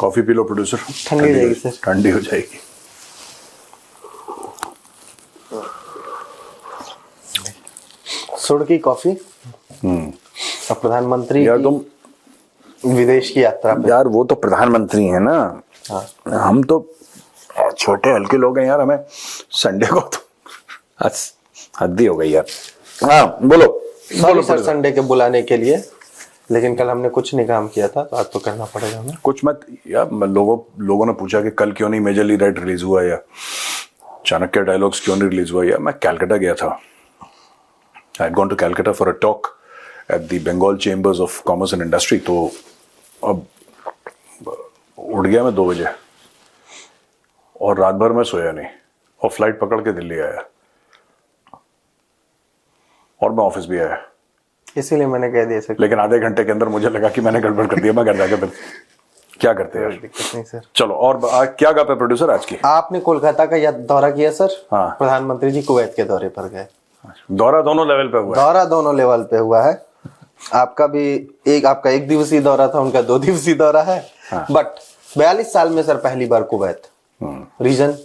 Coffee P low producer, ठंडी हो जाएगी सर। ठंडी हो जाएगी। सुड़ की कॉफी। और प्रधानमंत्री यार की तुम विदेश की यात्रा पे। यार वो तो प्रधानमंत्री है ना, हाँ। हम तो छोटे हल्के लोग हैं यार, हमें संडे को तो हद ही हो गई यार। हाँ बोलो सॉरी सर संडे के बुलाने के लिए, लेकिन कल हमने कुछ नहीं काम किया था तो आज तो करना पड़ेगा हमें। कुछ मत यार, लोगों ने पूछा कि कल क्यों नहीं मेजरली राइट रिलीज हुआ या चाणक्य डायलॉग्स क्यों नहीं रिलीज हुआ। यार मैं कैलकाटा गया था, I had gone to Calcutta for a talk at the Bengal chambers of commerce and industry. तो अब उठ गया मैं 2 बजे और रात भर मैं सोया नहीं और फ्लाइट पकड़ के दिल्ली आया और मैं ऑफिस भी आया, इसीलिए मैंने कह दिया सर। लेकिन आधे घंटे के अंदर मुझे लगा कि मैंने गड़बड़ कर दिया। मैं घर जाकर फिर क्या करते हैं यार। दिक्कत नहीं सर। चलो और क्या गप है प्रोड्यूसर आज की? आपने कोलकाता का दौरा किया सर? हाँ। प्रधानमंत्री जी कुवैत के दौरे पर गए। दौरा दोनों लेवल पे हुआ है। दौरा दोनों लेवल पे हुआ है। आपका 1 दिवसीय दौरा था, उनका 2 दिवसीय दौरा है। हाँ। बट 42 साल में सर पहली बार कुवैत। रीजन?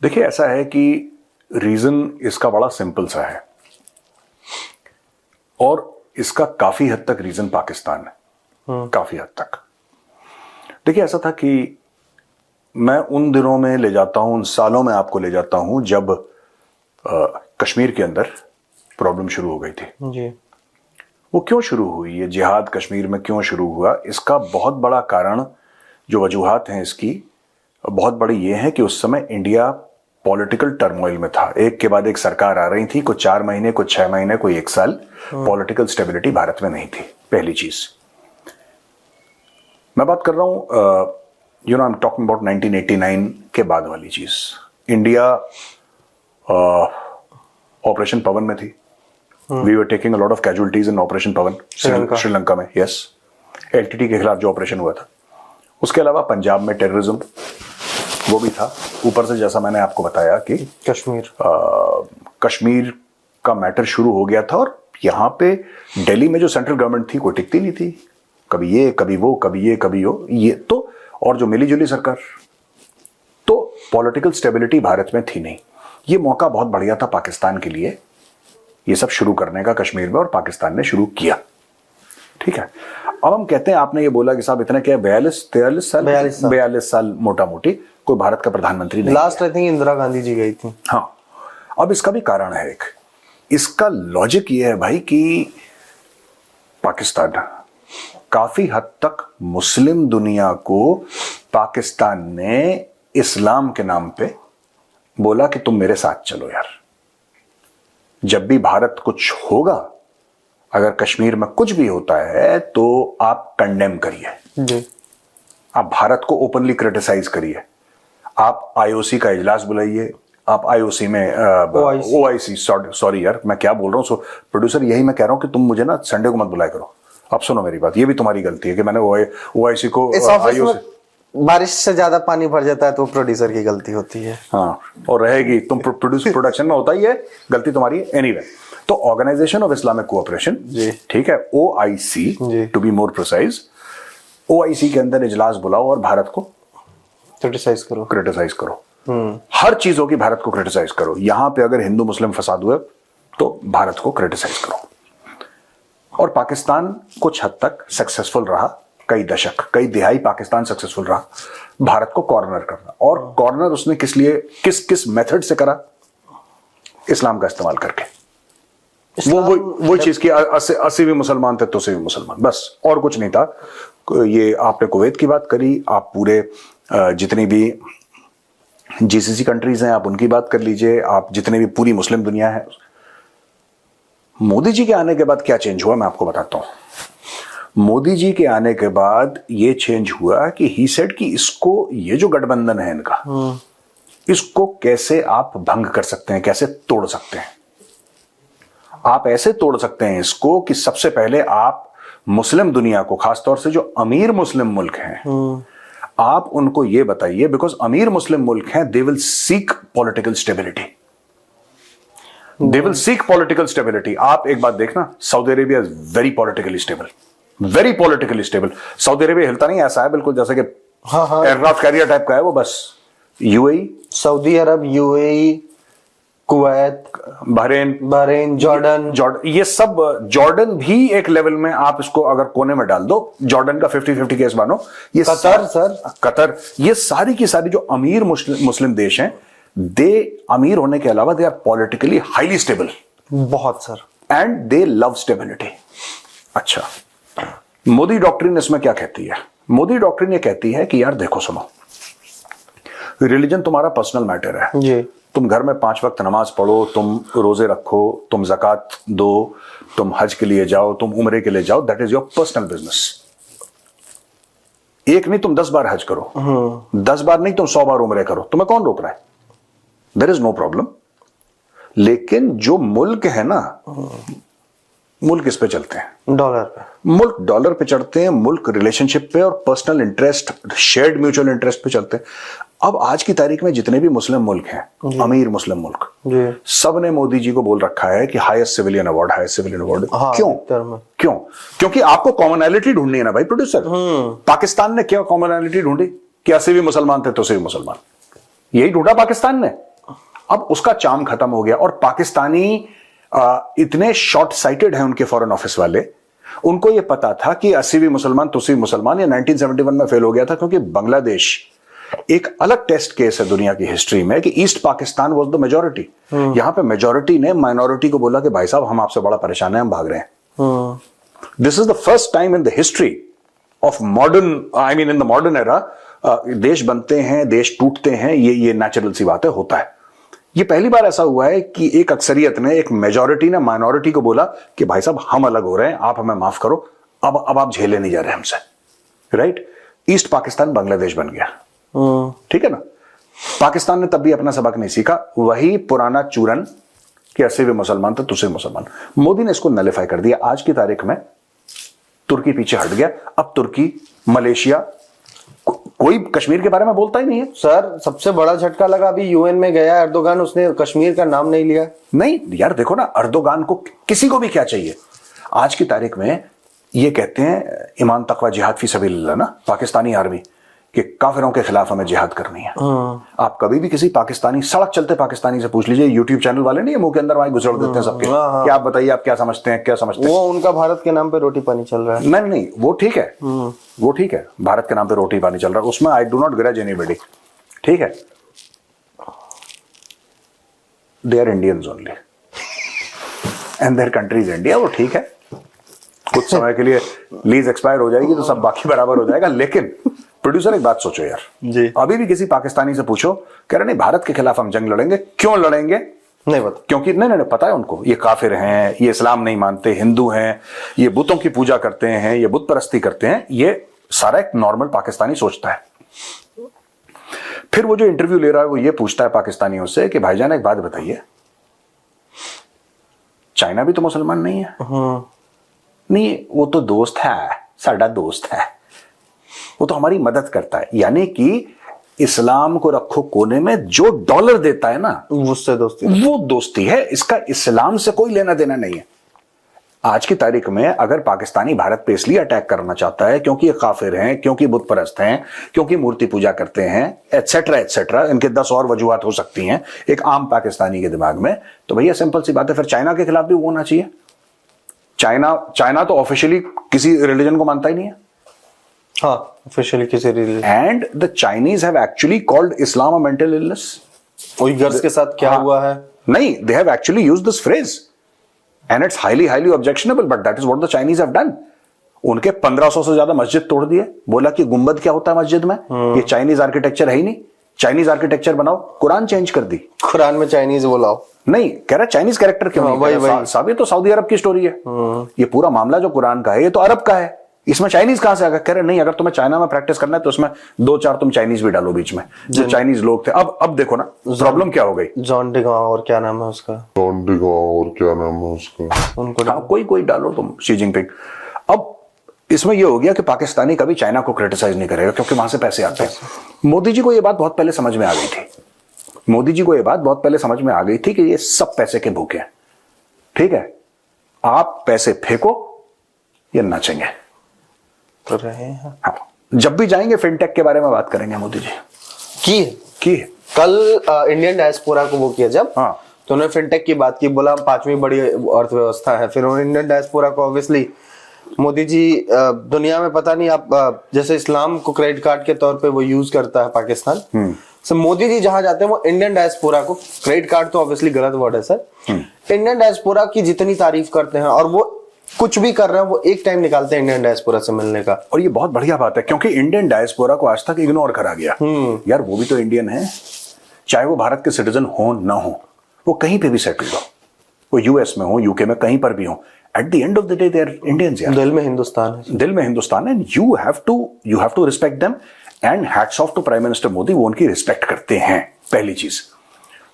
देखिए ऐसा है कि रीजन इसका बड़ा सिंपल सा है और इसका काफी हद तक रीजन पाकिस्तान है, काफी हद तक। देखिए ऐसा था कि मैं उन दिनों में ले जाता हूं, उन सालों में आपको ले जाता हूं जब कश्मीर के अंदर प्रॉब्लम शुरू हो गई थी जी। वो क्यों शुरू हुई, ये जिहाद कश्मीर में क्यों शुरू हुआ, इसका बहुत बड़ा कारण, जो वजूहात हैं इसकी बहुत बड़ी ये है कि उस समय इंडिया पॉलिटिकल टर्मोइल में था। एक के बाद एक सरकार आ रही थी, कुछ 4 महीने, कुछ 6 महीने, कोई 1 साल। पॉलिटिकल स्टेबिलिटी भारत में नहीं थी, पहली चीज। मैं बात कर रहा हूं आई एम टॉकिंग अबाउट 1989 के बाद वाली चीज। इंडिया ऑपरेशन पवन में थी। We were taking a lot of casualties in operation Pawan Sri Lanka में। यस, एलटीटी के खिलाफ जो ऑपरेशन हुआ था। उसके अलावा पंजाब में टेररिज्म वो भी था। ऊपर से जैसा मैंने आपको बताया कि कश्मीर का मैटर शुरू हो गया था और यहां पे दिल्ली में जो सेंट्रल गवर्नमेंट थी कोई टिकती नहीं थी, कभी ये कभी वो, कभी ये कभी वो, ये तो, और जो मिली जुली सरकार, तो पॉलिटिकल स्टेबिलिटी भारत में थी नहीं। ये मौका बहुत बढ़िया था पाकिस्तान के लिए ये सब शुरू करने का कश्मीर में, और पाकिस्तान ने शुरू किया। ठीक है, अब हम कहते हैं, आपने ये बोला कि साहब इतना क्या 42 साल मोटा मोटी कोई भारत का प्रधानमंत्री नहीं। Last I think Indira Gandhi ji गई थी। हाँ, अब इसका भी कारण है एक, इसका लॉजिक ये है भाई कि पाकिस्तान काफी हद तक मुस्लिम दुनिया को पाकिस्तान ने इस्लाम के नाम पे बोला कि तुम मेरे साथ चलो यार, जब भी भारत कुछ होगा, अगर कश्मीर में कुछ भी होता है तो आप कंडेम करिए जी। आप भारत को ओपनली क्रिटिसाइज करिए, आप आईओसी का इजलास बुलाइए, आप आईओसी में ओआईसी, सॉरी यार मैं क्या बोल रहा हूं। सो प्रोड्यूसर यही मैं कह रहा हूं कि तुम मुझे ना संडे को मत बुलाया करो। अब सुनो मेरी बात, ये भी तुम्हारी गलती है कि मैंने ओआईसी को आईओसी, बारिश से ज्यादा पानी भर जाता है तो प्रोड्यूसर की गलती होती है। हाँ, और रहेगी, तुम प्रोडक्शन में होता ही है, गलती तुम्हारी है। एनीवे, तो ऑर्गेनाइजेशन ऑफ इस्लामिक कोऑपरेशन, ठीक है, OIC to be more precise, OIC के अंदर इजलास बुलाओ और भारत को क्रिटिसाइज करो। हर चीजों की भारत को क्रिटिसाइज करो। यहां पे अगर हिंदू मुस्लिम फसाद हुए तो भारत को क्रिटिसाइज करो। और पाकिस्तान कुछ हद तक सक्सेसफुल रहा, कई दशक, कई दिहाई पाकिस्तान सक्सेसफुल रहा भारत को कॉर्नर करना। और कॉर्नर उसने किस लिए, किस मेथड से करा? इस्लाम का इस्तेमाल करके। वो चीज की 80 भी मुसलमान थे तो 80 भी मुसलमान, बस, और कुछ नहीं था। ये आपने कुवैत की बात करी, आप पूरे जितनी भी जीसीसी कंट्रीज हैं आप उनकी बात कर लीजिए, आप जितने भी पूरी मुस्लिम दुनिया है। मोदी जी के आने के बाद क्या चेंज हुआ मैं आपको बताता हूं। मोदी जी के आने के बाद ये चेंज हुआ कि ही सेड कि इसको, ये जो गठबंधन है इनका, इसको कैसे आप भंग कर सकते हैं, कैसे तोड़ सकते हैं। आप ऐसे तोड़ सकते हैं इसको कि सबसे पहले आप मुस्लिम दुनिया को, खासतौर से जो अमीर मुस्लिम मुल्क हैं, आप उनको ये बताइए, बिकॉज अमीर मुस्लिम मुल्क हैं, they will seek political stability, they will seek political stability. आप एक बात देखना, Saudi Arabia is very politically stable, very politically stable. Saudi Arabia हिलता नहीं, ऐसा है बिल्कुल जैसे कि हाँ एयरक्राफ्ट कैरियर टाइप का है वो बस। यूएई, सऊदी अरब, यूएई, कुवैत, बहरीन, जॉर्डन, ये सब, जॉर्डन भी एक लेवल में आप इसको अगर कोने में डाल दो, जॉर्डन का 50-50 केस मानो, ये कतर सर, कतर, ये सारी की सारी जो अमीर मुस्लिम देश हैं, दे अमीर होने के अलावा they are politically highly stable, बहुत sir, and they love stability. अच्छा, मोदी डॉक्ट्रिन इसमें क्या कहती है? मोदी डॉक्ट्रिन ये कहती है कि यार देखो सुनो, रिलीजन तुम्हारा पर्सनल मैटर है जी। तुम घर में 5 वक्त नमाज पढ़ो, तुम रोजे रखो, तुम ज़कात दो, तुम हज के लिए जाओ, तुम उम्रे के लिए जाओ, that is your personal business. एक नहीं तुम 10 बार हज करो, 10 बार नहीं तुम 100 बार उम्रे करो, तुम्हें कौन रोक रहा है? There is no problem. लेकिन जो मुल्क है ना, मुल्क किस पे चलते हैं? डॉलर पे। मुल्क डॉलर पे चढ़ते हैं, मुल्क रिलेशनशिप पे और personal interest, shared mutual interest पे चलते हैं। अब आज की तारीख में जितने भी मुस्लिम मुल्क हैं, अमीर मुस्लिम मुल्क, सब ने मोदी जी को बोल रखा है कि highest civilian award, highest civilian award. क्यों? क्योंकि आपको कॉमनैलिटी ढूंढनी है ना भाई प्रोड्यूसर। पाकिस्तान ने क्या कॉमनैलिटी ढूंढी कि 80 भी मुसलमान थे तो 80 भी मुसलमान, यही ढूंढा पाकिस्तान ने। अब उसका चार्म खत्म हो गया, और पाकिस्तानी इतने शॉर्ट साइटेड हैं उनके फॉरेन ऑफिस वाले, उनको यह पता था कि 80 भी मुसलमान तो 80 मुसलमान। ये 1971 में फेल हो गया था, क्योंकि बांग्लादेश एक अलग टेस्ट केस है दुनिया की हिस्ट्री में कि east Pakistan was the majority. यहां पे मेजॉरिटी ने माइनॉरिटी को बोला कि भाई साहब हम आपसे बड़ा परेशान है, हम भाग रहे हैं। This is the first time in the history of modern, I mean in the modern era, देश बनते हैं, देश टूटते हैं, ये नेचुरल सी बात है, होता है। ये पहली बार ऐसा हुआ है कि एक अक्सरियत ने, एक मेजॉरिटी ने माइनॉरिटी को बोला कि भाई साहब हम अलग हो रहे हैं, आप हमें माफ करो, अब आप झेले नहीं जा रहे हमसे, राइट? ईस्ट पाकिस्तान बांग्लादेश बन गया, ठीक है ना? पाकिस्तान ने तब भी अपना सबक नहीं सीखा, वही पुराना चूरन कि 80 भी मुसलमान थे, तुझसे मुसलमान। मोदी ने इसको नलिफाई कर दिया। आज की तारीख में तुर्की पीछे हट गया, अब तुर्की, मलेशिया, कोई कश्मीर के बारे में बोलता ही नहीं है। सर सबसे बड़ा झटका लगा, अभी यूएन में गया अर्दोगान, उसने कश्मीर का नाम नहीं लिया। नहीं यार देखो ना, अर्दोगान को, किसी को भी क्या चाहिए आज की तारीख में? ये कहते हैं ईमान तकवा जिहाद फी सबीलिल्लाह ना, पाकिस्तानी आर्मी, कि काफिरों के खिलाफ हमें जिहाद करनी है। आप कभी भी किसी पाकिस्तानी, सड़क चलते पाकिस्तानी से पूछ लीजिए, यूट्यूब चैनल वाले नहीं है मुंह के अंदर वहां घुसड़ देते हैं सबके, क्या आप बताइए आप क्या समझते हैं, क्या समझते हैं? वो उनका भारत के नाम पे रोटी पानी चल रहा है। नहीं, वो ठीक है, वो ठीक है, भारत के नाम पे रोटी पानी चल रहा है, उसमें I do not grudge anybody, ठीक है। They are Indians only and their country is India, वो ठीक है। कुछ समय के लिए लीज एक्सपायर हो जाएगी तो सब बाकी बराबर हो जाएगा। लेकिन प्रोड्यूसर एक बात सोचो यार जी, अभी भी किसी पाकिस्तानी से पूछो, कह रहे नहीं भारत के खिलाफ हम जंग लड़ेंगे। क्यों लड़ेंगे? नहीं पता। क्योंकि नहीं पता है उनको, ये काफिर हैं, ये इस्लाम नहीं मानते, हिंदू हैं, ये बुतों की पूजा करते हैं, ये बुत परस्ती करते हैं। ये सारा एक नॉर्मल पाकिस्तानी सोचता है। फिर वो जो इंटरव्यू ले रहा है वो ये पूछता है पाकिस्तानियों से कि भाईजान एक बात बताइए, चाइना भी तो मुसलमान नहीं है? नहीं, वो तो दोस्त है, साडा दोस्त है, वो तो हमारी मदद करता है। यानी कि इस्लाम को रखो कोने में, जो डॉलर देता है ना उससे दोस्ती, वो दोस्ती है, इसका इस्लाम से कोई लेना देना नहीं है। आज की तारीख में अगर पाकिस्तानी भारत पे इसलिए अटैक करना चाहता है क्योंकि ये काफिर हैं, क्योंकि बुत परस्त हैं, क्योंकि मूर्ति पूजा करते हैं, एटसेट्रा एटसेट्रा, इनके 10 और वजूहात हो सकती हैं एक आम पाकिस्तानी के दिमाग में, तो भैया सिंपल सी बात है, फिर चाइना के खिलाफ भी वो होना चाहिए। चाइना तो ऑफिशियली किसी रिलीजन को मानता ही नहीं है। हाँ, ऑफिशियली किसी religion. And the Chinese have actually called Islam a mental illness. Uighurs के साथ क्या हुआ है? नहीं, they have actually used this phrase and it's highly objectionable, but that is what the Chinese have done. उनके 1500 से ज्यादा मस्जिद तोड़ दिए, बोला कि गुंबद क्या होता है मस्जिद में, ये चाइनीज आर्किटेक्चर है ही नहीं, चाइनीज आर्किटेक्चर बनाओ। कुरान चेंज कर दी, कुरान में चाइनीज बोलाओ। नहीं कह रहा चाइनीज कैरेक्टर क्यों नहीं? साहब ये तो सऊदी अरब की स्टोरी है, ये पूरा मामला जो कुरान का है ये तो अरब का है, इसमें चाइनीज कहां से आ गया? कह रहे नहीं, अगर तुम्हें चाइना में प्रैक्टिस करना है तो उसमें 2-4 तुम चाइनीज भी डालो बीच में, जो चाइनीज लोग थे। अब देखो ना प्रॉब्लम क्या हो गई। जॉन डिगाओ और क्या नाम है उसका, उनको हाँ, कोई डालो तुम, शी जिनपिंग। अब इसमें यह हो गया कि पाकिस्तानी कभी चाइना को क्रिटिसाइज नहीं करेगा क्योंकि वहां से पैसे आते हैं। मोदी जी को यह बात बहुत पहले समझ में आ गई थी, मोदी जी को यह बात बहुत पहले समझ में आ गई थी कि ये सब पैसे के भूखे हैं, ठीक है? आप पैसे फेंको, ये नाचेंगे, तो रहे हैं। हाँ, जब भी जाएंगे फिनटेक के बारे में बात करेंगे मोदी जी। की है। कल इंडियन डायस्पोरा को वो किया जब, हाँ, तो उन्होंने फिनटेक की बात की, बोला हम 5वीं बड़ी अर्थव्यवस्था है। फिर उन्होंने इंडियन डायस्पोरा को ऑब्वियसली मोदी जी दुनिया में पता नहीं आप जैसे इस्लाम को क्रेडिट कार्ड के तौर पे वो यूज करता है पाकिस्तान, सो मोदी जी जहां जाते हैं वो इंडियन डायस्पोरा को, क्रेडिट कार्ड तो ऑब्वियसली गलत वर्ड है सर, इंडियन डायस्पोरा की जितनी तारीफ करते हैं और वो कुछ भी कर रहे हैं वो एक टाइम निकालते हैं इंडियन डायस्पोरा से मिलने का। और ये बहुत बढ़िया बात है क्योंकि इंडियन डायस्पोरा को आज तक इग्नोर करा गया। यार वो भी तो इंडियन है, चाहे वो भारत के सिटीजन हो ना हो, वो कहीं पे भी सेटल्ड हो, वो यूएस में हो, यूके में, कहीं पर भी हो, at the end of the day they are Indians. यार दिल में हिंदुस्तान है, दिल में हिंदुस्तान है। You have to respect them and hats off to prime minister Modi, वो उनकी रिस्पेक्ट करते हैं, पहली चीज।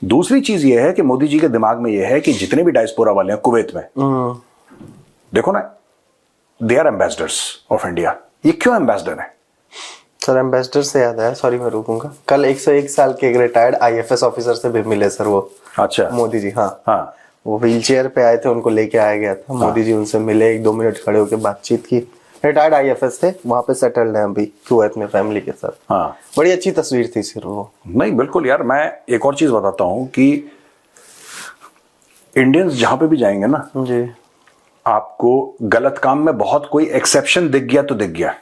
दूसरी चीज ये है कि मोदी जी के दिमाग में ये है कि जितने भी डायस्पोरा वाले हैं कुवैत में, देखो ना, they are ambassadors of India. ये क्यों एम्बेसडर है सर? एम्बेसडर से याद है, सॉरी मैं रोकूंगा, कल 101 साल के एक रिटायर्ड आईएफएस ऑफिसर से भी मिले सर वो। अच्छा, मोदी जी, हाँ हाँ, वो व्हील चेयर पे आए थे, उनको लेके आया गया था। मोदी जी उनसे मिले, 1-2 मिनट खड़े होकर बातचीत की। रिटायर्ड आईएफएस थे, वहां पे सेटल्ड हैं अभी कुवैत में फैमिली के साथ। हाँ, बड़ी अच्छी तस्वीर थी सर वो। नहीं बिल्कुल यार, मैं एक और चीज बताता हूं कि इंडियंस जहां पे भी जाएंगे ना जी, आपको गलत काम में बहुत कोई एक्सेप्शन दिख गया तो दिख गया।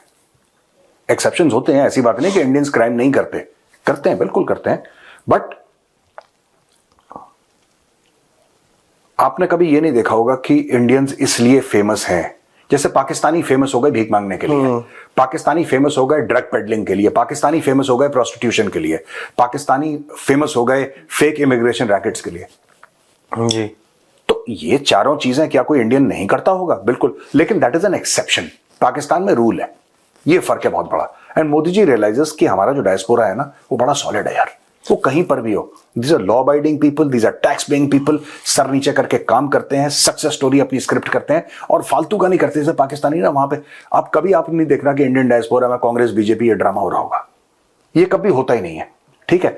एक्सेप्शंस होते हैं, ऐसी बात नहीं कि इंडियंस क्राइम नहीं करते, करते हैं, बिल्कुल करते हैं, बट आपने कभी ये नहीं देखा होगा कि इंडियंस इसलिए फेमस हैं। जैसे पाकिस्तानी फेमस हो गए भीख मांगने के लिए, पाकिस्तानी फेमस हो गए ड्रग पेडलिंग के लिए, पाकिस्तानी फेमस हो गए प्रोस्टिट्यूशन के लिए, पाकिस्तानी फेमस हो गए फेक इमिग्रेशन रैकेट्स के लिए जी। तो ये चारों चीजें क्या कोई इंडियन नहीं करता होगा? बिल्कुल, लेकिन that is an exception. Pakistan में रूल है, ये फर्क है बहुत बड़ा। एंड मोदी जी रियलाइजेस कि हमारा जो डायस्पोरा है ना वो बड़ा सॉलिड है यार, वो कहीं पर भी हो। These are law abiding people, these are tax paying people, सर नीचे करके काम करते हैं, सक्सेस स्टोरी अपनी स्क्रिप्ट करते हैं और फालतू का नहीं करते। जैसे पाकिस्तानी ना, वहां पे आप कभी आप नहीं देखना कि इंडियन डायस्पोरा में कांग्रेस बीजेपी ये ड्रामा हो रहा होगा, ये कभी होता ही नहीं है। ठीक है,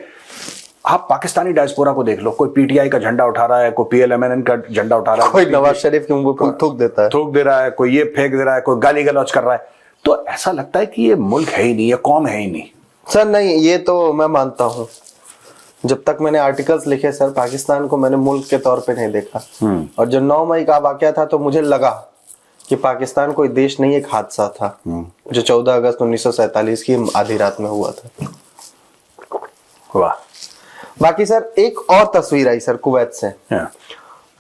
आप पाकिस्तानी डायस्पोरा को देख लो, कोई पीटीआई का झंडा उठा रहा है, कोई पीएलएमएन का झंडा उठा रहा है, कोई नवाज शरीफ के मुंह पे थूक देता है, थूक दे रहा है, कोई ये फेंक दे रहा है, कोई गाली गलौज कर रहा है, तो ऐसा लगता है कि ये मुल्क है ही नहीं, ये कौम है ही नहीं। सर नहीं, ये तो मैं मानता हूँ। जब तक मैंने आर्टिकल्स लिखे सर, पाकिस्तान को मैंने मुल्क के तौर पे नहीं देखा। और जो 9 मई का वाकया था तो मुझे लगा कि पाकिस्तान कोई देश नहीं, एक हादसा था जो 14 अगस्त 1947 की आधी रात में हुआ था। वाह। बाकी सर एक और तस्वीर आई सर कुवैत से।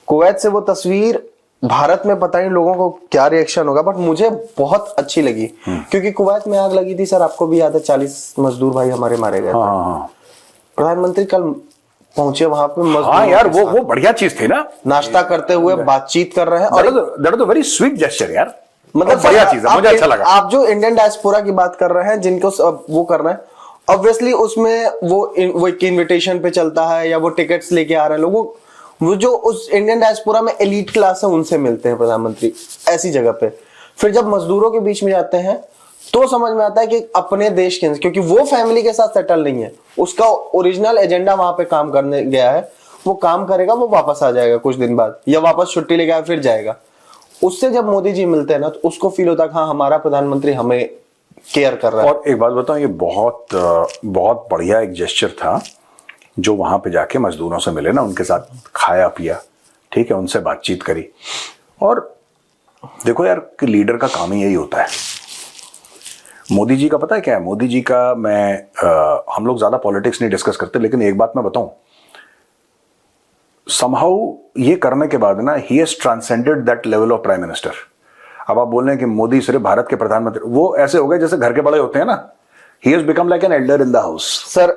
कुवैत से वो तस्वीर भारत में पता नहीं लोगों को क्या रिएक्शन होगा, बट मुझे बहुत अच्छी लगी क्योंकि कुवैत में आग लगी थी सर, आपको भी याद है, 40 मजदूर भाई हमारे मारे गए थे। प्रधानमंत्री कल पहुंचे वहां पे, हाँ यार, वो बढ़िया चीज थी ना, नाश्ता करते हुए बातचीत कर रहे हैं। और that is a very sweet gesture यार, मतलब बढ़िया चीज है, मुझे अच्छा लगा। आप जो इंडियन डायस्पोरा की बात कर रहे हैं, जिनको वो कर रहे हैं, ऑब्वियसली उसमें वो एक इनविटेशन पे चलता है या वो टिकट्स लेके आ रहे हैं लोगों, वो जो उस इंडियन डायस्पोरा में एलीट क्लास है उनसे मिलते हैं प्रधानमंत्री ऐसी जगह पे। फिर जब मजदूरों के बीच में जाते हैं तो समझ में आता है कि अपने देश के, क्योंकि वो फैमिली के साथ सेटल नहीं है, उसका ओरिजिनल एजेंडा वहां पे काम करने गया है, वो काम करेगा, वो वापस आ जाएगा कुछ दिन बाद या वापस छुट्टी लेके फिर जाएगा। उससे जब मोदी जी मिलते हैं ना तो उसको फील होता है हाँ हमारा प्रधानमंत्री हमें केयर कर रहा है। और एक बात बताऊं, ये बहुत बहुत बढ़िया एक जेस्चर था जो वहां पे जाके मजदूरों से मिले ना, उनके साथ खाया पिया, ठीक है, उनसे बातचीत करी। और देखो यार कि लीडर का काम ही यही होता है। मोदी जी का पता है क्या है? मोदी जी का हम लोग ज्यादा पॉलिटिक्स नहीं डिस्कस करते, लेकिन एक बात मैं बताऊं, समहाउ ये करने के बाद ना he has transcended that level of prime minister. अब आप बोल रहे हैं कि मोदी सिर्फ भारत के प्रधानमंत्री, वो ऐसे हो गए जैसे घर के बड़े होते हैं ना, he has become like an elder in the house. Sir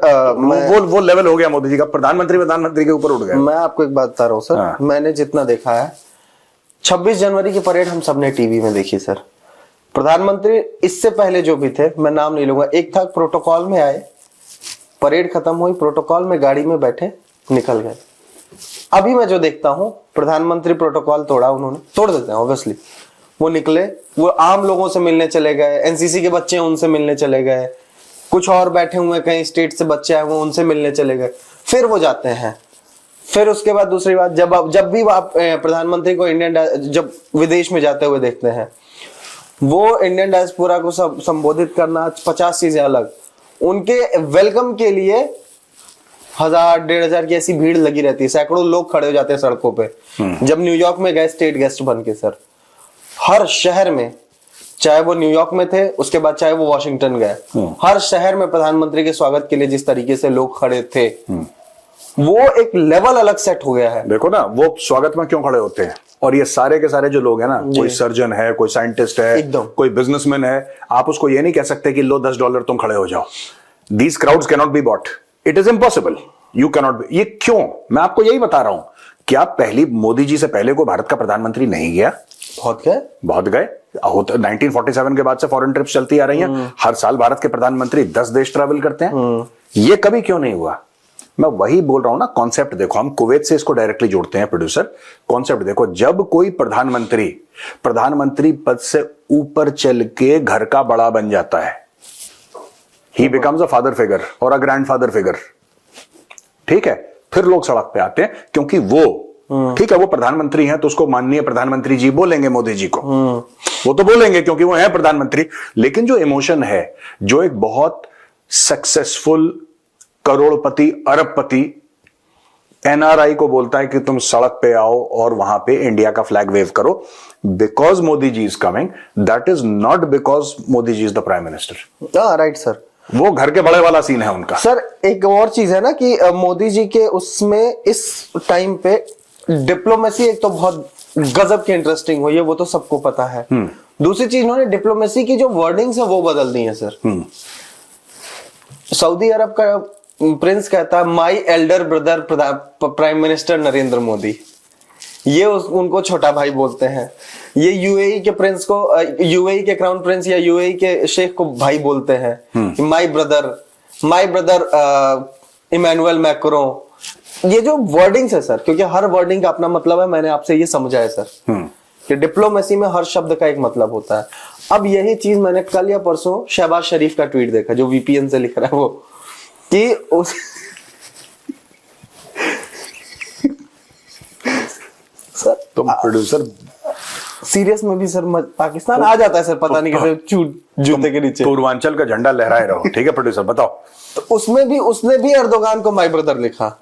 वो लेवल हो गया मोदी जी का, प्रधानमंत्री के ऊपर उठ गया। मैं आपको एक बात बता रहा हूँ सर, हाँ। मैंने जितना देखा है 26 जनवरी की परेड हम सबने टीवी में देखी सर। प्रधानमंत्री इससे पहले जो भी थे, मैं नाम नहीं लूंगा, एक था प्रोटोकॉल में आए, परेड खत्म हुई, प्रोटोकॉल में गाड़ी में बैठे निकल गए। अभी मैं जो देखता हूं, प्रधानमंत्री प्रोटोकॉल तोड़ा, उन्होंने तोड़ देते हैं ऑब्वियसली, वो निकले, वो आम लोगों से मिलने चले गए, एनसीसी के बच्चे हैं उनसे मिलने चले गए, कुछ और बैठे हुए कहीं स्टेट से बच्चे आए हुए उनसे मिलने चले गए, फिर वो जाते हैं। फिर उसके बाद दूसरी बात, जब भी आप प्रधानमंत्री को इंडियन जब विदेश में जाते हुए देखते हैं वो इंडियन डायस्पोरा को सब संबोधित करना 50 चीजें अलग, उनके वेलकम के लिए 1000-1500 की ऐसी भीड़ लगी रहती है, सैकड़ों लोग खड़े हो जाते हैं सड़कों पे। जब न्यूयॉर्क में गए स्टेट गेस्ट बन के सर, हर शहर में, चाहे वो न्यूयॉर्क में थे, उसके बाद चाहे वो वॉशिंगटन गए, हर शहर में प्रधानमंत्री के स्वागत के लिए जिस तरीके से लोग खड़े थे, वो एक लेवल अलग सेट हो गया है। देखो ना, वो स्वागत में क्यों खड़े होते हैं, और ये सारे के सारे जो लोग हैं ना, कोई सर्जन है, कोई साइंटिस्ट है, कोई बिजनेसमैन है, आप उसको ये नहीं कह सकते कि लो $10 तुम खड़े हो जाओ। These crowds can not be bought, it is impossible, you can not be. ये क्यों, मैं आपको यही बता रहा हूं। क्या पहली मोदी जी से पहले को भारत का प्रधानमंत्री नहीं गया? बहुत गए। 1947 के बाद से फॉरेन ट्रिप्स चलती आ रही हैं, हर साल भारत के प्रधानमंत्री 10 देश ट्रैवल करते हैं। ये कभी क्यों नहीं हुआ? मैं वही बोल रहा हूं ना, कॉन्सेप्ट देखो, हम कुवैत से इसको डायरेक्टली जोड़ते हैं प्रोड्यूसर। कॉन्सेप्ट देखो, जब कोई प्रधानमंत्री पद से ऊपर चल के घर का बड़ा बन जाता है, ही बिकम्स अ फादर फिगर और अ ग्रैंडफादर फिगर, ठीक है, फिर लोग सड़क पे आते हैं, क्योंकि वो, ठीक है, वो प्रधानमंत्री हैं तो उसको माननीय प्रधानमंत्री जी बोलेंगे मोदी जी को, वो तो बोलेंगे क्योंकि वो है प्रधानमंत्री। लेकिन जो इमोशन है, जो एक बहुत सक्सेसफुल करोड़पति अरबपति एनआरआई को बोलता है कि तुम सड़क पे आओ और वहां पे इंडिया का फ्लैग वेव करो, because Modi ji is coming, that is not because Modi ji is the prime minister. Right sir, वो घर के बड़े वाला सीन है उनका। सर एक और चीज है ना कि मोदी जी के उसमें इस टाइम पे डिप्लोमेसी एक तो बहुत गजब की इंटरेस्टिंग हुई है, वो तो सबको पता है। दूसरी चीज, उन्होंने डिप्लोमेसी की जो वर्डिंग्स है वो बदल दी है सर। सऊदी अरब का प्रिंस कहता है my elder brother prime minister Narendra Modi, ये उनको छोटा भाई बोलते हैं। ये यूएई के प्रिंस को, यूएई के क्राउन प्रिंस या यूएई के शेख को भाई बोलते हैं, माई ब्रदर इमैनुअल मैक्रो। ये जो वर्डिंग्स है सर, क्योंकि हर वर्डिंग का अपना मतलब है, मैंने आपसे ये समझा है सर कि डिप्लोमेसी में हर शब्द का एक मतलब होता है। अब यही चीज मैंने कल या परसों शहबाज शरीफ का ट्वीट देखा, जो वीपीएन से लिख रहा है, वो कि उस सर तुम प्रोड्यूसर सीरियस में भी सर पाकिस्तान आ जाता है सर, पता नहीं कैसे जूते के नीचे पूर्वांचल का झंडा लहराए रहो। ठीक है प्रोड्यूसर, बताओ। तो उसने भी एर्दोगान को माई ब्रदर लिखा।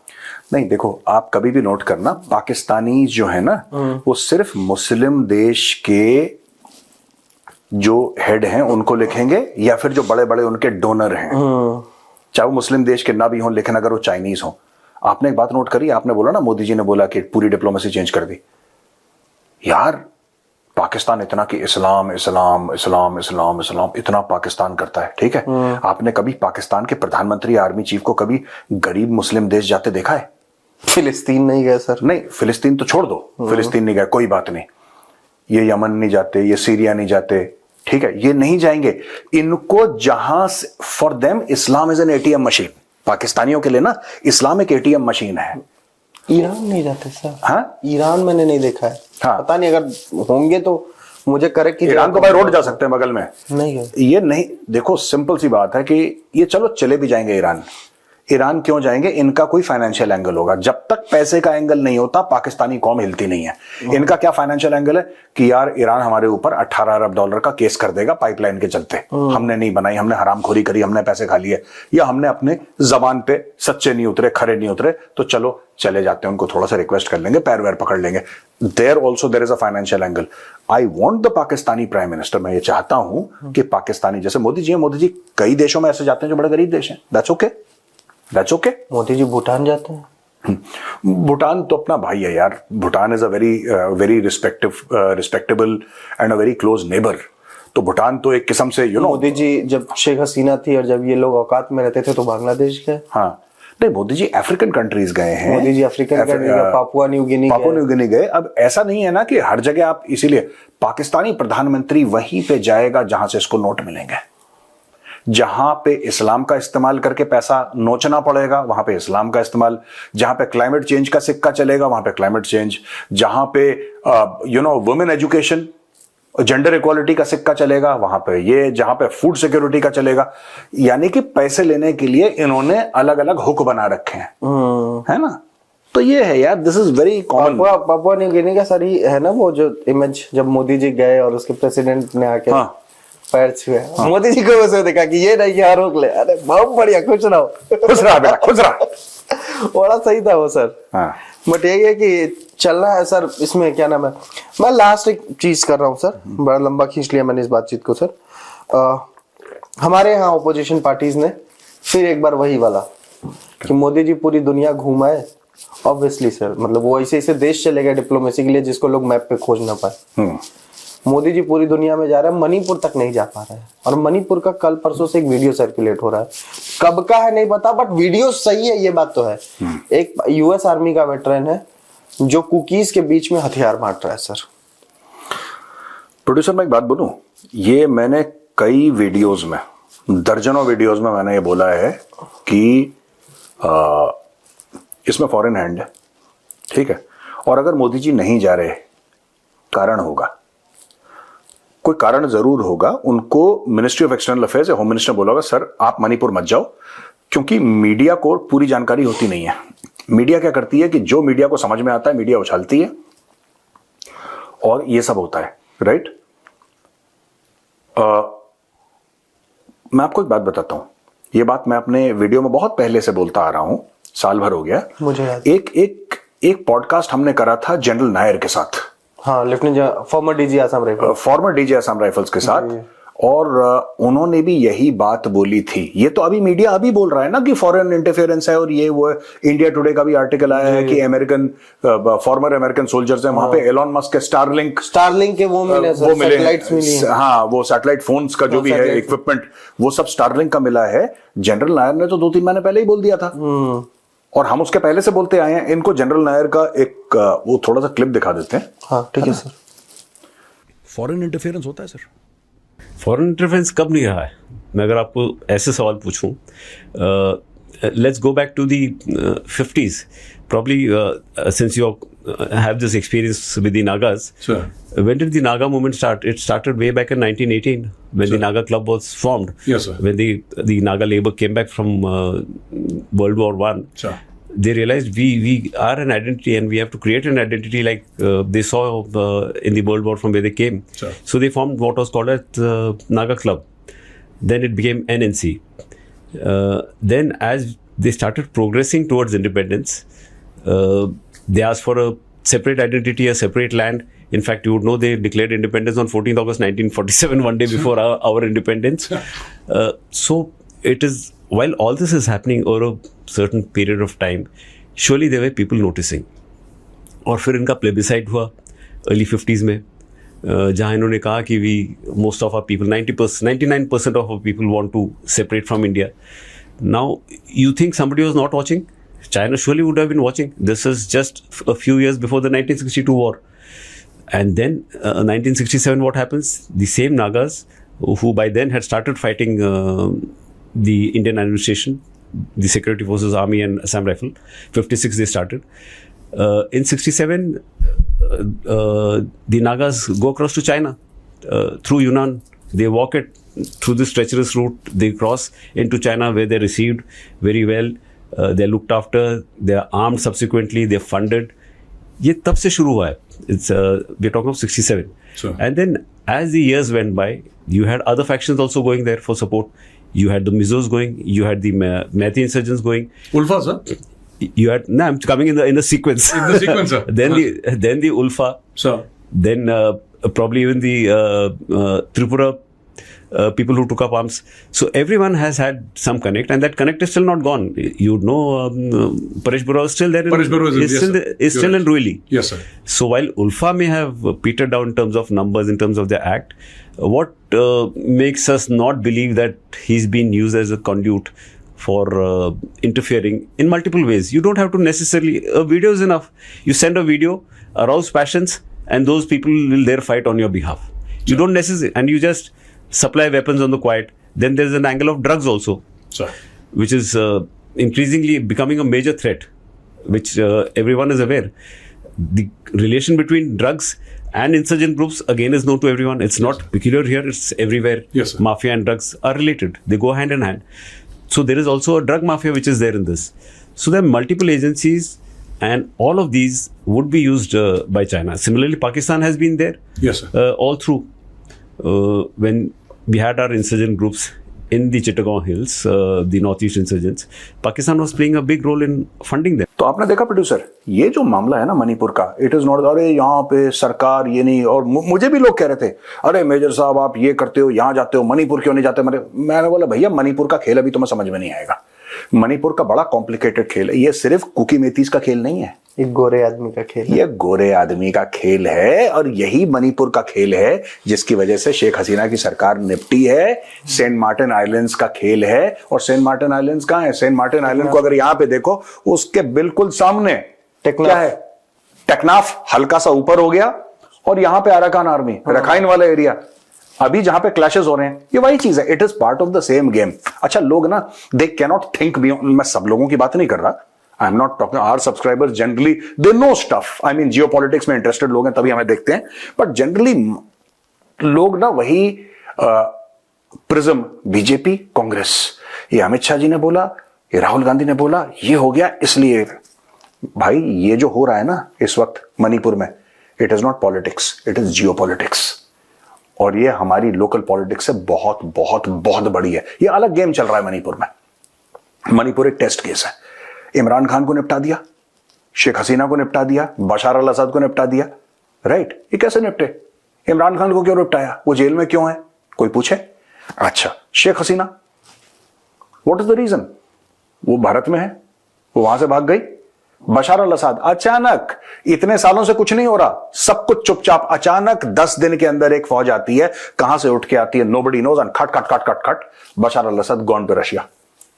नहीं देखो, आप कभी भी नोट करना, पाकिस्तानी जो है ना, वो सिर्फ मुस्लिम देश के जो हेड हैं उनको लिखेंगे, या फिर जो बड़े बड़े उनके डोनर हैं, चाहे वो मुस्लिम देश के ना भी हों, लेकिन अगर वो चाइनीज हो। आपने एक बात नोट करी, आपने बोला ना मोदी जी ने बोला कि पूरी डिप्लोमेसी चेंज कर दी। यार पाकिस्तान इतना कि इस्लाम इस्लाम इस्लाम इस्लाम इस्लाम इतना पाकिस्तान करता है, ठीक है। आपने कभी पाकिस्तान के प्रधानमंत्री आर्मी चीफ को कभी गरीब मुस्लिम देश जाते देखा है? फिलिस्तीन नहीं गए सर। नहीं, फिलिस्तीन तो छोड़ दो, फिलिस्तीन नहीं गए, कोई बात नहीं। ये यमन नहीं जाते, ये सीरिया नहीं जाते, ठीक है, ये नहीं जाएंगे। इनको जहां for them Islam is an ATM machine. पाकिस्तानियों के लिए ना इस्लाम एक एटीएम मशीन है। ईरान नहीं जाते सर। हाँ, ईरान मैंने नहीं देखा है। हाँ, पता नहीं, अगर होंगे तो मुझे करेक्ट कीजिए। ईरान को बाय रोड जा सकते हैं बगल में, नहीं है ये नहीं। देखो सिंपल सी बात है कि ये चलो चले भी जाएंगे ईरान। ईरान क्यों जाएंगे? इनका कोई फाइनेंशियल एंगल होगा। जब तक पैसे का एंगल नहीं होता पाकिस्तानी कौम हिलती नहीं है। इनका क्या फाइनेंशियल एंगल है कि यार ईरान हमारे ऊपर $18 अरब का केस कर देगा पाइपलाइन के चलते, हमने नहीं बनाई, हमने हरामखोरी करी, हमने पैसे खा लिए, या हमने अपने जबान पे सच्चे नहीं उतरे, खरे नहीं उतरे, तो चलो चले जाते हैं, उनको थोड़ा सा रिक्वेस्ट कर लेंगे, पैर वैर पकड़ लेंगे। There also there is a financial angle. I want the Pakistani prime minister, मैं ये चाहता हूं कि पाकिस्तानी जैसे मोदी जी है, मोदी जी कई देशों में ऐसे जाते हैं जो बड़े गरीब देश हैं, that's okay, that's okay. Modi ji Bhutan जाते हैं। भूटान तो अपना भाई है यार। Bhutan is a very respectable and a very close neighbour. तो भूटान तो एक किस्म से मोदी जी जब शेख हसीना थी और जब ये लोग औकात में रहते थे तो बांग्लादेश गए। हाँ, नहीं मोदी जी अफ्रीकन कंट्रीज गए हैं। Modi ji African Papua New Guinea गए। अब ऐसा नहीं है ना कि हर जगह आप, इसीलिए पाकिस्तानी प्रधानमंत्री वहीं पे जाएगा जहां से इसको नोट मिलेंगे। जहां पे इस्लाम का इस्तेमाल करके पैसा नोचना पड़ेगा वहां पे इस्लाम का इस्तेमाल, जहां पे क्लाइमेट चेंज का सिक्का चलेगा वहां पे क्लाइमेट चेंज, जहां पे वुमेन एजुकेशन, जेंडर इक्वालिटी का सिक्का चलेगा वहां पे ये, जहां पे फूड सिक्योरिटी का चलेगा। यानी कि पैसे लेने के लिए इन्होंने अलग अलग हुक बना रखे हैं, है ना। तो ये है यार, this is very common. Papua New Guinea का सर ही है ना वो जो इमेज, जब मोदी जी गए और उसके प्रेसिडेंट ने आके पैर छुए, मोदी जी को वैसे देखा कि ये नहीं यहाँ रोक ले, अरे बहुत बढ़िया, खुश रहो, खुश रहा बेटा, खुश रहा। बड़ा सही था वो सर। बट यही है कि चलना है सर। इसमें क्या नाम है, मैं लास्ट एक चीज कर रहा हूँ सर, बड़ा लंबा खींच लिया मैंने इस बातचीत को सर। हमारे यहाँ ओपोजिशन पार्टीज ने फिर एक बार वही वाला कि मोदी जी पूरी दुनिया घुमाए, ऑब्वियसली सर, मतलब वो ऐसे ऐसे देश चले गए डिप्लोमेसी के लिए जिसको लोग मैप पे खोज ना पाए। मोदी जी पूरी दुनिया में जा रहे हैं, मणिपुर तक नहीं जा पा रहे हैं, और मणिपुर का कल परसों से एक वीडियो सर्कुलेट हो रहा है, कब का है नहीं पता, बट वीडियो सही है, ये बात तो है। एक यूएस आर्मी का वेटरन है जो कुकीज के बीच में हथियार बांट रहा है सर। प्रोड्यूसर, मैं एक बात बोलूं, ये मैंने कई वीडियोस में, दर्जनों वीडियोस में मैंने ये बोला है कि इसमें फॉरेन हैंड है, ठीक है, और अगर मोदी जी नहीं जा रहे, कारण होगा, कोई कारण जरूर होगा। उनको मिनिस्ट्री ऑफ एक्सटर्नल अफेयर्स या होम मिनिस्टर बोला होगा, सर आप मणिपुर मत जाओ, क्योंकि मीडिया को पूरी जानकारी होती नहीं है। मीडिया क्या करती है कि जो मीडिया को समझ में आता है मीडिया उछालती है, और ये सब होता है, राइट। मैं आपको एक बात बताता हूं, ये बात मैं अपने वीडियो में बहुत पहले से बोलता आ रहा हूं, साल भर हो गया मुझे याद। एक पॉडकास्ट हमने करा था जनरल नायर के साथ, हाँ, lieutenant former DG Assam rifles के साथ, और उन्होंने भी यही बात बोली थी। ये तो अभी मीडिया अभी बोल रहा है ना कि फॉरेन इंटरफेरेंस है, और ये वो इंडिया टुडे का भी आर्टिकल आया है कि फॉर्मर अमेरिकन सोल्जर्स हैं वहां पे, एलोन मस्क के स्टारलिंक के वो मिले, सैटेलाइट्स मिली, हाँ वो सैटेलाइट फोन्स का जो भी है इक्विपमेंट, वो सब स्टारलिंक का मिला है। जनरल नायर ने तो 2-3 महीने पहले ही बोल दिया था, और हम उसके पहले से बोलते आए हैं। इनको जनरल नायर का एक वो थोड़ा सा क्लिप दिखा देते हैं। हाँ ठीक है सर। फॉरेन इंटरफेरेंस होता है सर? फॉरेन इंटरफेरेंस कब नहीं रहा है? मैं अगर आपको ऐसे सवाल पूछूं, let's go back to the 50s, probably since you have this experience with the Nagas. Sure. When did the Naga movement start? It started way back in 1918 when the Naga Club was formed. Yes, sir. When the Naga labor came back from World War I. Sure. They realized we are an identity and we have to create an identity like they saw in the World War from where they came. Sure. So they formed what was called as Naga Club. Then it became NNC. Then as they started progressing towards independence, they asked for a separate identity, a separate land. In fact, you would know they declared independence on 14th August 1947, one day before our independence. So it is, while all this is happening over a certain period of time, surely there were people noticing. और फिर इनका plebiscite हुआ early 50s में, जहाँ इन्होंने कहा कि most of our people, 99% of our people want to separate from India. Now, you think somebody was not watching? China surely would have been watching. This is just a few years before the 1962 war. And then 1967, what happens? The same Nagas, who by then had started fighting the Indian administration, the security forces, army and Assam Rifle. 56 they started. In 67, the Nagas go across to China through Yunnan. They walk it through this treacherous route. They cross into China where they're received very well. They're looked after. They're armed subsequently. They're funded. ये तब से शुरू हुआ है. It's we're talking of 67. Sure. And then as the years went by, you had other factions also going there for support. You had the Mizos going. You had the Meitei insurgents going. Ulfa, sir. You had I'm coming in the sequence. In the sequence, sir. then the Ulfa. Sure. Then probably even the Tripura people who took up arms. So everyone has had some connect, and that connect is still not gone. You know, Paresh Burra is still there. Paresh Burra is still in Ruili. Yes, sir. So while Ulfa may have petered down in terms of numbers, in terms of their act, what makes us not believe that he's been used as a conduit for interfering in multiple ways? You don't have to necessarily, a video is enough. You send a video, arouse passions, and those people will there fight on your behalf. Sure. You don't necessarily, and you just supply weapons on the quiet. Then there's an angle of drugs also, sure, which is increasingly becoming a major threat, which everyone is aware. The relation between drugs and insurgent groups again is known to everyone. It's not peculiar here, it's everywhere. Yes, sir. Mafia and drugs are related. They go hand in hand. So there is also a drug mafia which is there in this. So there are multiple agencies and all of these would be used by China. Similarly, Pakistan has been there. Yes, sir. All through when we had our insurgent groups in the Chittagong Hills, the northeast insurgents, Pakistan was playing a big role in funding them. तो आपने देखा producer, ये जो मामला है ना मणिपुर का, it is not अरे यहाँ पे सरकार ये नहीं, और मुझे भी लोग कह रहे थे अरे मेजर साहब आप ये करते हो, यहाँ जाते हो, मणिपुर क्यों नहीं जाते। मैंने बोला भैया मणिपुर का खेल अभी तुम्हें समझ में नहीं आएगा। मणिपुर का बड़ा कॉम्प्लिकेटेड खेल है, ये सिर्फ कुकी मेथीज का खेल नहीं है, एक गोरे आदमी का खेल है। ये गोरे आदमी का खेल है, और यही मणिपुर का खेल है जिसकी वजह से शेख हसीना की सरकार निपटी है। सेंट मार्टिन आइलैंड्स का खेल है, और सेंट मार्टिन आइलैंड्स कहां है? सेंट मार्टिन आइलैंड को अगर यहां पे देखो, उसके बिल्कुल सामने क्या है? टेकनाफ हल्का सा ऊपर हो गया, और यहां पे अराकान आर्मी, रखाइन वाला एरिया, अभी जहां पे क्लैशेस हो रहे हैं, ये वही चीज है। It is part of the same game. अच्छा, लोग ना they can not think beyond, मैं सब लोगों की बात नहीं कर रहा, I am not talking, our subscribers generally they know stuff, I mean geopolitics में इंटरेस्टेड लोग हैं तभी हमें देखते हैं, बट जनरली लोग ना वही प्रिज्म, बीजेपी, कांग्रेस, ये अमित शाह जी ने बोला, ये राहुल गांधी ने बोला, ये हो गया इसलिए। भाई ये जो हो रहा है ना इस वक्त मणिपुर में, it is not politics, it is geopolitics, और ये हमारी लोकल पॉलिटिक्स से बहुत बहुत बहुत बड़ी है। ये अलग गेम चल रहा है मणिपुर में। मणिपुर एक टेस्ट केस है। इमरान खान को निपटा दिया, शेख हसीना को निपटा दिया, बशार अल असद को निपटा दिया, राइट? ये कैसे निपटे? इमरान खान को क्यों निपटाया? वो जेल में क्यों है? कोई पूछे? अच्छा, Sheikh Hasina, what is the reason? वो भारत में है, वो वहां से भाग गई। बशार अल असद, अचानक इतने सालों से कुछ नहीं हो रहा, सब कुछ चुपचाप, अचानक 10 दिन के अंदर एक फौज आती है, कहां से उठ के आती है, नोबडी नोज, एंड खट खट खट खट खट, Bashar al Assad gone to Russia.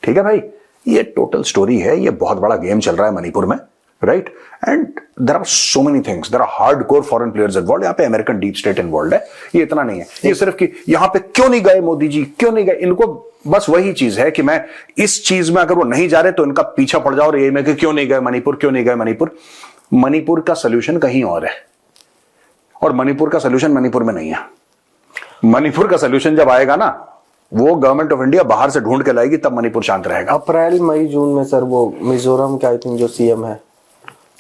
ठीक है भाई, ये टोटल स्टोरी है, ये बहुत बड़ा गेम चल रहा है मणिपुर में, right? And there are so many things, there are hardcore foreign players involved, यहाँ पे अमेरिकन डीप स्टेट इन्वॉल्वड है। ये इतना नहीं है, ये सिर्फ कि यहाँ पे क्यों नहीं गए मोदी जी, क्यों नहीं गए, इनको बस वही चीज है कि मैं इस चीज में अगर वो नहीं जा रहे तो इनका पीछा पड़ जाओ, और ये में कि क्यों नहीं गए मणिपुर, क्यों नहीं गए मणिपुर। मणिपुर का सोल्यूशन कहीं और है, और मणिपुर का सोल्यूशन मणिपुर में नहीं है। मणिपुर का सोल्यूशन जब आएगा ना, वो गवर्नमेंट ऑफ इंडिया बाहर से ढूंढ के लाएगी, तब मणिपुर शांत रहेगा। अप्रैल मई जून में सर वो मिजोरम का आई थिंक जो सीएम है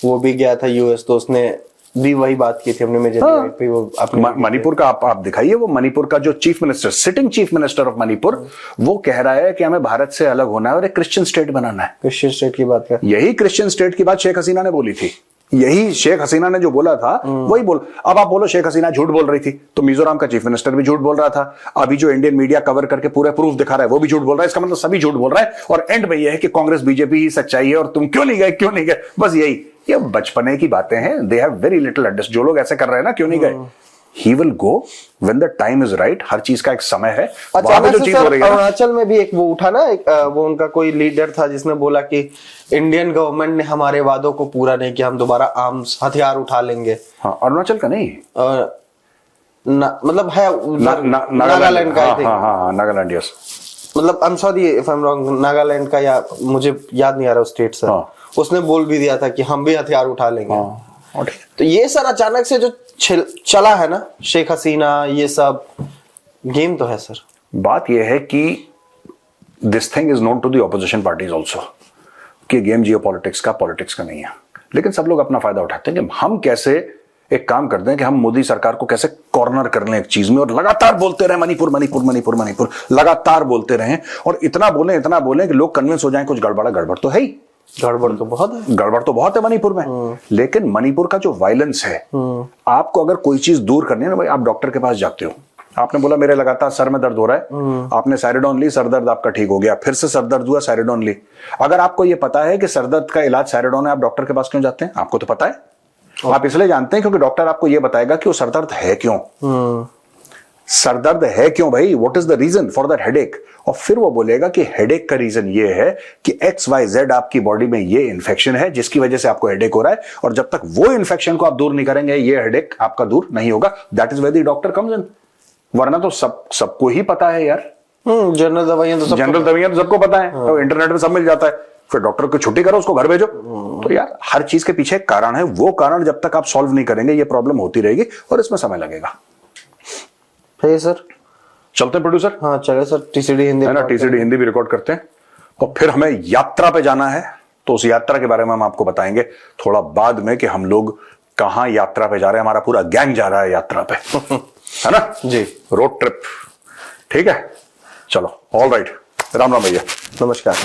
वो भी गया था यूएस, तो उसने भी वही बात की थी हमने मेजर राइट पे। वो अपने मणिपुर का आप दिखाइए, वो मणिपुर का जो chief minister, sitting chief minister of Manipur, वो कह रहा है कि हमें भारत से अलग होना है और एक क्रिश्चियन स्टेट बनाना है। क्रिश्चियन स्टेट की बात कर, यही क्रिश्चियन स्टेट की बात शेख हसीना ने बोली थी, यही शेख हसीना ने जो बोला था वही बोल। अब आप बोलो शेख हसीना झूठ बोल रही थी, तो मिजोरम का चीफ मिनिस्टर भी झूठ बोल रहा था। अभी जो इंडियन मीडिया कवर करके पूरे प्रूफ दिखा रहा है वो भी झूठ बोल रहा है। इसका मतलब सभी झूठ बोल रहा है, और एंड में यह है कि कांग्रेस बीजेपी ही सच्चाई है और तुम क्यों नहीं गए, क्यों नहीं गए, बस यही। ये बचपने की बातें हैं, they have very little understanding. जो लोग ऐसे कर रहे हैं ना, क्यों नहीं गए, he will go when the time is right. हर चीज का एक समय है। वहां पे जो चीज हो रही है ना, अरुणाचल में भी एक वो उठा ना, एक वो उनका कोई लीडर था जिसने बोला कि इंडियन गवर्नमेंट ने हमारे वादों को पूरा नहीं किया, हम दोबारा आर्म्स हथियार उठा लेंगे। हाँ, अरुणाचल का नहीं, मतलब है नागालैंड का। हाँ, नागालैंड, यस। मतलब I am sorry if I am wrong, Nagaland का, या मुझे याद नहीं आ रहा स्टेट सर, उसने बोल भी दिया था कि हम भी हथियार उठा लेंगे। तो ये सर अचानक से जो चला है ना, शेख हसीना, ये सब गेम तो है सर। बात यह है कि this thing is known to the opposition parties also कि गेम जियोपॉलिटिक्स का, पॉलिटिक्स का नहीं है। लेकिन सब लोग अपना फायदा उठाते हैं कि हम कैसे एक काम करते हैं कि हम मोदी सरकार को कैसे कॉर्नर कर लें एक चीज में, और लगातार बोलते रहे मणिपुर मणिपुर मणिपुर मणिपुर, लगातार बोलते रहें, और इतना बोलें कि लोग कन्विंस हो जाएं कुछ गड़बड़ है। गड़बड़ तो है ही, गड़बड़ तो बहुत है, गड़बड़ तो बहुत है मणिपुर में। लेकिन मणिपुर का जो वायलेंस है, आपको अगर कोई चीज दूर करनी है ना भाई, आप डॉक्टर के पास जाते हो, आपने बोला मेरे लगातार सर में दर्द हो रहा है, आपने सैरिडोन ली, सर दर्द आपका ठीक हो गया, फिर से सर दर्द हुआ, सैरिडोन ली। अगर आपको यह पता है कि सर दर्द का इलाज सैरिडोन है, आप डॉक्टर के पास क्यों जाते हैं? आपको तो पता है, आप इसलिए जानते हैं क्योंकि डॉक्टर आपको यह बताएगा कि वो सर दर्द है क्यों। सर दर्द है क्यों भाई, what is the reason for that headache, और फिर वो बोलेगा कि हेडेक का रीजन ये है कि XYZ आपकी बॉडी में ये इन्फेक्शन है जिसकी वजह से आपको हेडेक हो रहा है, और जब तक वो इन्फेक्शन को आप दूर नहीं करेंगे ये हेडेक आपका दूर नहीं होगा। That is where the doctor comes in. वरना तो सबको ही पता है यार, जनरल दवाइयां तो सबको पता है, तो इंटरनेट में सब मिल जाता है। फिर डॉक्टर को छुट्टी करो, उसको घर भेजो। तो यार हर चीज के पीछे एक कारण है, वो कारण जब तक आप सॉल्व नहीं करेंगे ये प्रॉब्लम होती रहेगी और इसमें समय लगेगा। है सर, चलते हैं प्रोड्यूसर? हाँ चले सर, टीसीडी हिंदी है ना, टीसीडी हिंदी भी रिकॉर्ड करते हैं, और फिर हमें यात्रा पे जाना है। तो उस यात्रा के बारे में हम आपको बताएंगे थोड़ा बाद में कि हम लोग कहां यात्रा पे जा रहे हैं, हमारा पूरा गैंग जा रहा है यात्रा पे है ना जी, रोड ट्रिप। ठीक है, चलो ऑल राइट, राम राम भैया, नमस्कार।